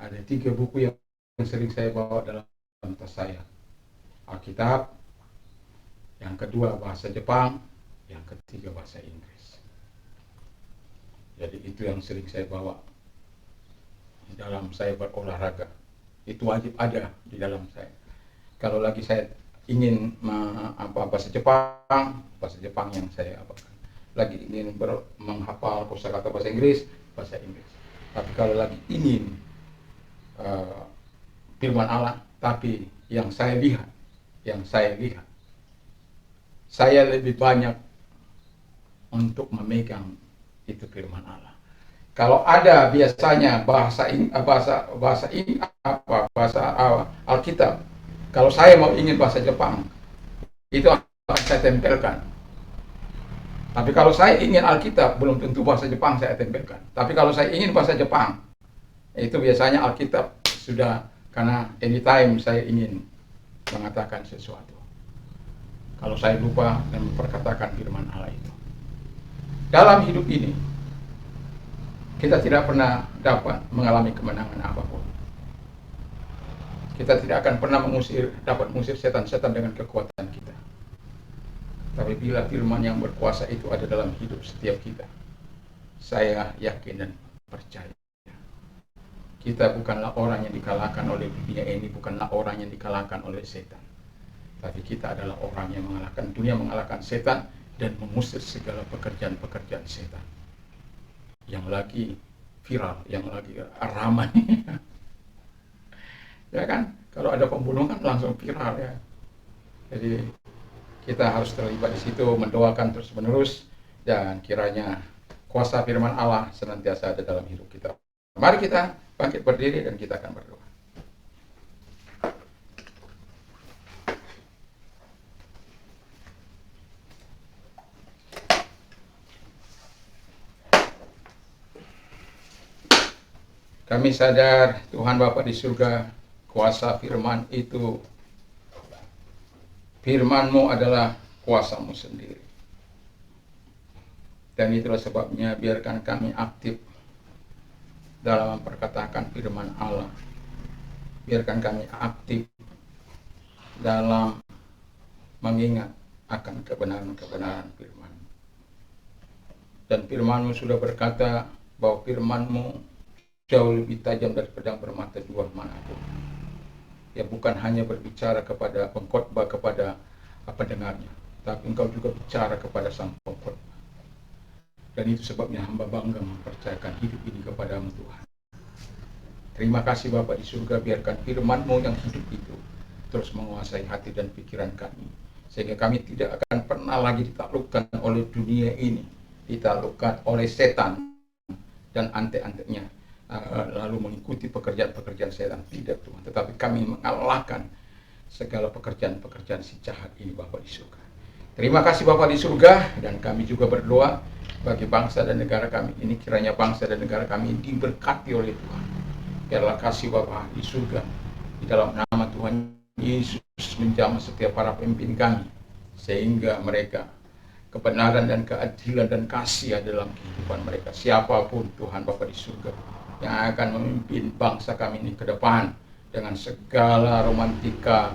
Ada 3 buku yang sering saya bawa dalam tas saya. Alkitab, yang kedua bahasa Jepang, yang ketiga bahasa Inggris. Jadi itu yang sering saya bawa dalam saya berolahraga. Itu wajib ada di dalam saya. Kalau lagi saya ingin bahasa Jepang yang saya apakan. Lagi ingin menghafal kosakata bahasa Inggris. Tapi kalau lagi ingin firman Allah, tapi yang saya lihat, saya lebih banyak untuk memegang itu firman Allah. Kalau ada biasanya bahasa Alkitab, kalau saya mau ingin bahasa Jepang, itu akan saya tempelkan. Tapi kalau saya ingin Alkitab, belum tentu bahasa Jepang saya tempelkan. Tapi kalau saya ingin bahasa Jepang, itu biasanya Alkitab sudah, karena anytime saya ingin mengatakan sesuatu. Kalau saya lupa dan memperkatakan firman Allah itu. Dalam hidup ini, kita tidak pernah dapat mengalami kemenangan apapun. Kita tidak akan pernah dapat mengusir setan-setan dengan kekuatan kita. Tapi bila firman yang berkuasa itu ada dalam hidup setiap kita, saya yakin dan percaya. Kita bukanlah orang yang dikalahkan oleh dunia ini, bukanlah orang yang dikalahkan oleh setan. Tapi kita adalah orang yang mengalahkan dunia, mengalahkan setan, dan mengusir segala pekerjaan-pekerjaan setan yang lagi viral, yang lagi ramai. Ya kan, kalau ada pembunuhan langsung viral ya. Jadi kita harus terlibat di situ, mendoakan terus-menerus, dan kiranya kuasa firman Allah senantiasa ada dalam hidup kita. Mari kita bangkit berdiri dan kita akan berdoa. Kami sadar Tuhan Bapa di surga, kuasa firman itu, firman-Mu adalah kuasa-Mu sendiri. Dan itulah sebabnya biarkan kami aktif dalam memperkatakan firman Allah. Biarkan kami aktif dalam mengingat akan kebenaran-kebenaran firman. Dan firman-Mu sudah berkata bahwa firman-Mu jauh lebih tajam dari pedang bermata 2 manapun. Ya, bukan hanya berbicara kepada pengkhotbah, kepada pendengarnya, tapi Engkau juga bicara kepada sang pengkhotbah. Dan itu sebabnya hamba bangga mempercayakan hidup ini kepada-Mu Tuhan. Terima kasih Bapa di surga, biarkan firman-Mu yang hidup itu terus menguasai hati dan pikiran kami, sehingga kami tidak akan pernah lagi ditaklukkan oleh dunia ini, ditaklukkan oleh setan dan ante-antenya, lalu mengikuti pekerjaan-pekerjaan setan. Tidak Tuhan, tetapi kami mengalahkan segala pekerjaan-pekerjaan si jahat ini Bapa di surga. Terima kasih Bapa di surga, dan kami juga berdoa bagi bangsa dan negara kami ini, kiranya bangsa dan negara kami diberkati oleh Tuhan. Biarlah kasih Bapa di surga di dalam nama Tuhan Yesus menjamah setiap para pemimpin kami, sehingga mereka kebenaran dan keadilan dan kasih ada dalam kehidupan mereka. Siapapun Tuhan Bapa di surga yang akan memimpin bangsa kami ini ke depan dengan segala romantika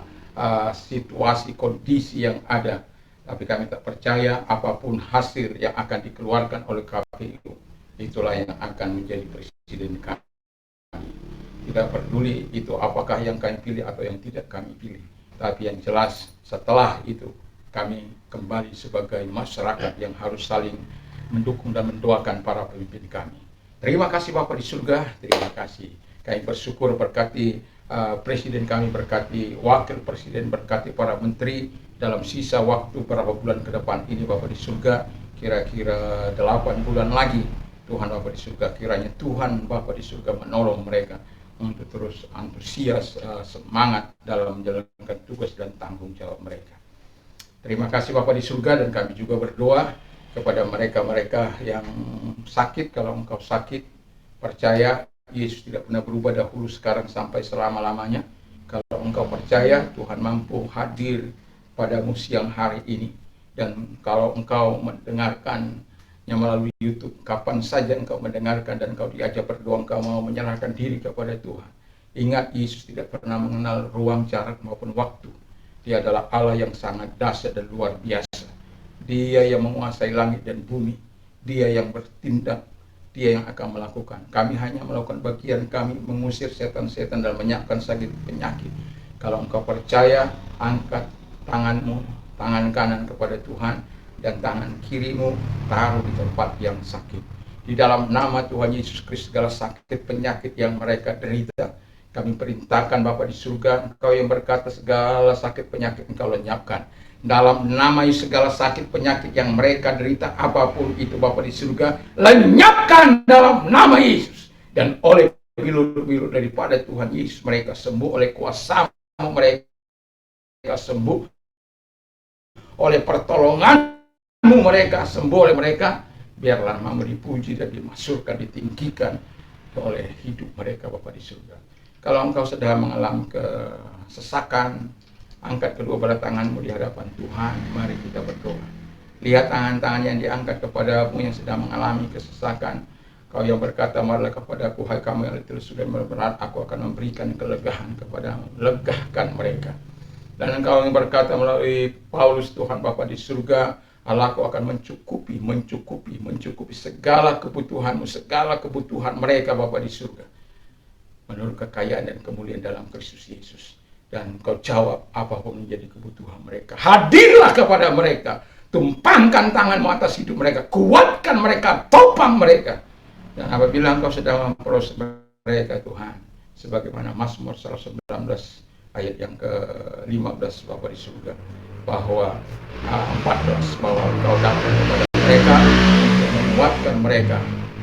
situasi kondisi yang ada, tapi kami tak percaya apapun hasil yang akan dikeluarkan oleh KPU itulah yang akan menjadi presiden kami. Tidak peduli itu apakah yang kami pilih atau yang tidak kami pilih, tapi yang jelas setelah itu kami kembali sebagai masyarakat yang harus saling mendukung dan mendoakan para pemimpin kami. Terima kasih Bapak di surga, terima kasih. Kami bersyukur berkati Presiden kami, berkati Wakil Presiden, berkati para menteri dalam sisa waktu beberapa bulan ke depan ini Bapak di surga, kira-kira 8 bulan lagi. Tuhan Bapak di surga, kiranya Tuhan Bapak di surga menolong mereka untuk terus antusias, semangat dalam menjalankan tugas dan tanggung jawab mereka. Terima kasih Bapak di surga, dan kami juga berdoa kepada mereka-mereka yang sakit. Kalau engkau sakit, percaya Yesus tidak pernah berubah dahulu, sekarang, sampai selama-lamanya. Kalau engkau percaya, Tuhan mampu hadir padamu siang hari ini. Dan kalau engkau mendengarkannya melalui YouTube, kapan saja engkau mendengarkan dan engkau diajak berdoa, engkau mau menyerahkan diri kepada Tuhan. Ingat, Yesus tidak pernah mengenal ruang, jarak maupun waktu. Dia adalah Allah yang sangat dahsyat dan luar biasa. Dia yang menguasai langit dan bumi. Dia yang bertindak. Dia yang akan melakukan. Kami hanya melakukan bagian kami, mengusir setan-setan dan menyiapkan sakit penyakit. Kalau engkau percaya, angkat tanganmu, tangan kanan kepada Tuhan, dan tangan kirimu taruh di tempat yang sakit. Di dalam nama Tuhan Yesus Kristus, segala sakit penyakit yang mereka derita, kami perintahkan Bapa di surga, Engkau yang berkata segala sakit penyakit Engkau lenyapkan. Dalam nama Yesus, segala sakit penyakit yang mereka derita, apapun itu Bapa di surga, lenyapkan dalam nama Yesus. Dan oleh bilur-bilur daripada Tuhan Yesus, mereka sembuh oleh kuasa-Mu, mereka sembuh oleh pertolongan-Mu, mereka sembuh oleh mereka. Biarlah nama-Mu dipuji dan dimasyurkan, ditinggikan oleh hidup mereka Bapa di surga. Kalau engkau sedang mengalami kesesakan, angkat kedua belah tanganmu di hadapan Tuhan. Mari kita berdoa. Lihat tangan-tangan yang diangkat kepadamu yang sedang mengalami kesesakan. Kau yang berkata, marilah kepadaku, hai kamu yang letih lesu dan berat, aku akan memberikan kelegahan kepadamu. Legahkan mereka. Dan engkau yang berkata melalui Paulus, Tuhan Bapa di surga, Allahku akan mencukupi segala kebutuhanmu, segala kebutuhan mereka Bapa di surga, menurut kekayaan dan kemuliaan dalam Kristus Yesus. Dan Kau jawab apapun menjadi kebutuhan mereka. Hadirlah kepada mereka, tumpangkan tanganmu atas hidup mereka, kuatkan mereka, topang mereka. Dan apabila Engkau sedang memproses mereka Tuhan, sebagaimana Mazmur 119 ayat yang ke-15 Bapa di surga, bahwa 14, bahwa Engkau datang kepada mereka untuk menguatkan mereka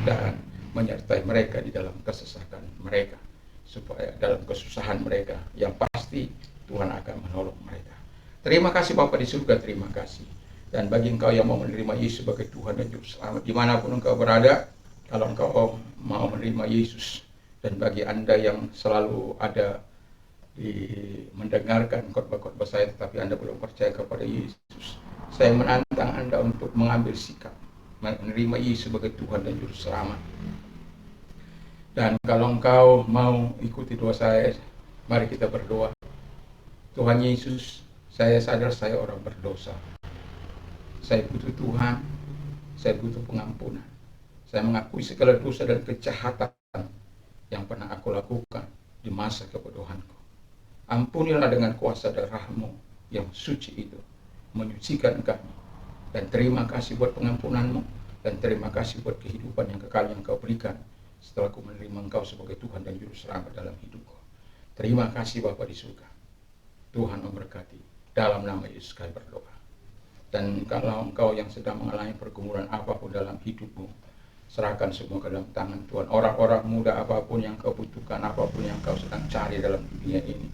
dan menyertai mereka di dalam kesesakan mereka, supaya dalam kesusahan mereka yang pasti Tuhan akan menolong mereka. Terima kasih Bapa di surga, terima kasih. Dan bagi engkau yang mau menerima Yesus sebagai Tuhan dan Juru Selamat, dimanapun engkau berada, kalau engkau mau menerima Yesus, dan bagi anda yang selalu ada mendengarkan khotbah-khotbah saya tetapi anda belum percaya kepada Yesus, saya menantang anda untuk mengambil sikap menerima Yesus sebagai Tuhan dan Juru Selamat. Dan kalau engkau mau ikuti doa saya, mari kita berdoa. Tuhan Yesus, saya sadar saya orang berdosa. Saya butuh Tuhan, saya butuh pengampunan. Saya mengakui segala dosa dan kejahatan yang pernah aku lakukan di masa kebodohanku. Ampunilah dengan kuasa darah-Mu yang suci itu, menyucikan kami. Dan terima kasih buat pengampunan-Mu, dan terima kasih buat kehidupan yang kekal yang Kau berikan setelah aku menerima Engkau sebagai Tuhan dan Juru Selamat dalam hidupku. Terima kasih Bapa di surga. Tuhan memberkati. Dalam nama Yesus kami berdoa. Dan kalau engkau yang sedang mengalami pergumulan apapun dalam hidupmu, serahkan semua ke dalam tangan Tuhan. Orang-orang muda apapun yang kau butuhkan, apapun yang kau sedang cari dalam dunia ini,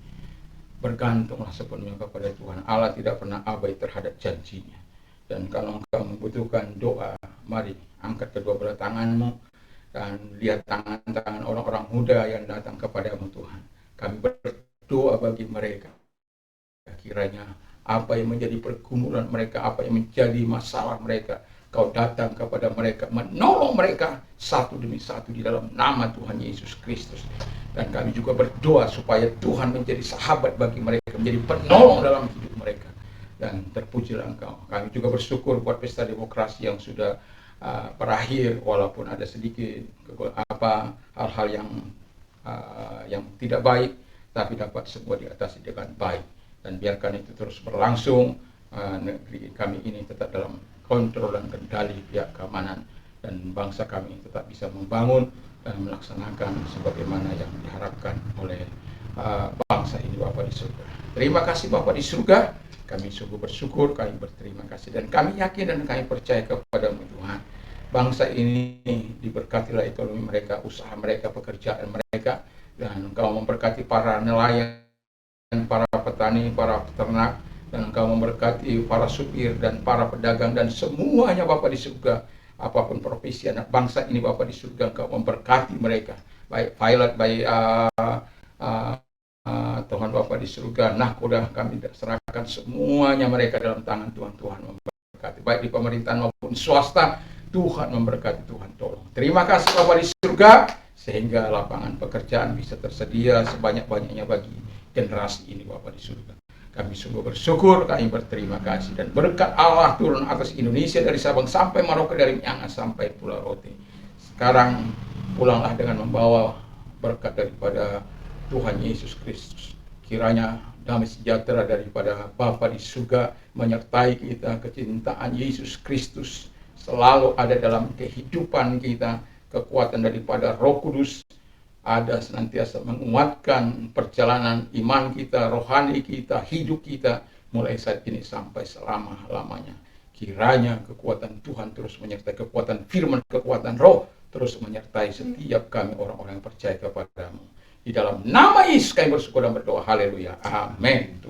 bergantunglah sepenuhnya kepada Tuhan. Allah tidak pernah abai terhadap janjinya. Dan kalau engkau membutuhkan doa, mari angkat kedua belah tanganmu dan lihat tangan-tangan orang-orang muda yang datang kepadamu Tuhan. Kami berdoa bagi mereka. Kiranya apa yang menjadi pergumulan mereka, apa yang menjadi masalah mereka, Kau datang kepada mereka, menolong mereka satu demi satu di dalam nama Tuhan Yesus Kristus. Dan kami juga berdoa supaya Tuhan menjadi sahabat bagi mereka, menjadi penolong dalam hidup mereka. Dan terpujilah Engkau. Kami juga bersyukur buat pesta demokrasi yang sudah berakhir, walaupun ada sedikit hal-hal yang tidak baik, tapi dapat semua diatasi dengan baik. Dan biarkan itu terus berlangsung. Negeri kami ini tetap dalam kontrol dan kendali pihak keamanan, dan bangsa kami tetap bisa membangun dan melaksanakan sebagaimana yang diharapkan oleh bangsa ini Bapa di surga. Terima kasih Bapa di surga. Kami sungguh bersyukur, kami berterima kasih, dan kami yakin dan kami percaya kepada-Mu Tuhan. Bangsa ini diberkatilah ekonomi mereka, usaha mereka, pekerjaan mereka, dan Engkau memberkati para nelayan, para petani, para peternak, dan Engkau memberkati para supir dan para pedagang dan semuanya Bapa di surga. Apapun profesi anak bangsa ini Bapa di surga, Engkau memberkati mereka, baik pilot, baik Tuhan Bapa di surga, nahkoda, kami serahkan semuanya mereka dalam tangan Tuhan. Tuhan memberkati, baik di pemerintahan maupun swasta. Tuhan memberkati, Tuhan tolong. Terima kasih Bapa di surga, sehingga lapangan pekerjaan bisa tersedia sebanyak-banyaknya bagi generasi ini Bapa di surga. Kami sungguh bersyukur, kami berterima kasih, dan berkat Allah turun atas Indonesia dari Sabang sampai Merauke, dari Miangas sampai Pulau Rote. Sekarang pulanglah dengan membawa berkat daripada Tuhan Yesus Kristus. Kiranya damai sejahtera daripada Bapa di surga menyertai kita, kecintaan Yesus Kristus selalu ada dalam kehidupan kita, kekuatan daripada Roh Kudus ada senantiasa menguatkan perjalanan iman kita, rohani kita, hidup kita, mulai saat ini sampai selama-lamanya. Kiranya kekuatan Tuhan terus menyertai, kekuatan firman, kekuatan roh terus menyertai setiap kami orang-orang yang percaya kepada-Mu. Di dalam nama Yesus kami bersyukur dan berdoa. Haleluya. Amin.